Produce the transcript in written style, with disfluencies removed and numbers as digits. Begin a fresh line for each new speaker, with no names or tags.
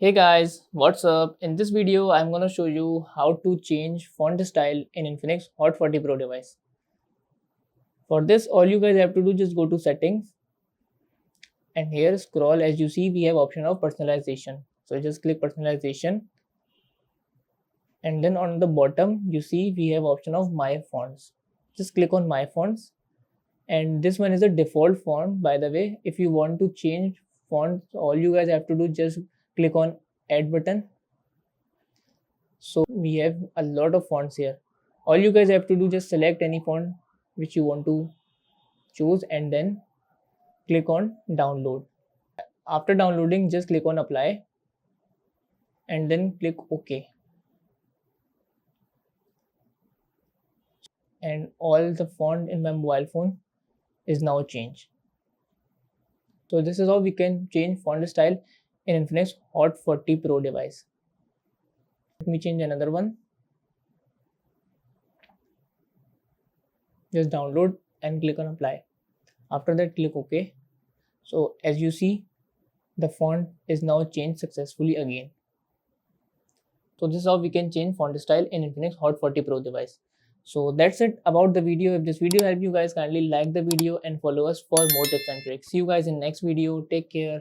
Hey guys, what's up? In this video, I'm gonna show you how to change font style in Infinix Hot 40 Pro device. For this, all you guys have to do just go to settings and here scroll. As you see, we have option of personalization. So just click personalization and then on the bottom you see we have option of my fonts. Just click on my fonts and this one is the default font. By the way, if you want to change fonts, all you guys have to do just click on add button. So we have a lot of fonts here. All you guys have to do just select any font which you want to choose and then click on download. After downloading, just click on apply and then click OK. And all the font in my mobile phone is now changed. So this is how we can change font style in Infinix Hot 40 Pro device. Let me change another one. Just download and click on apply. After that, click OK. So as you see, the font is now changed successfully again. So this is how we can change font style in Infinix Hot 40 Pro device. So that's it about the video. If this video helped you guys, kindly like the video and follow us for more tips and tricks. See you guys in next video. Take care.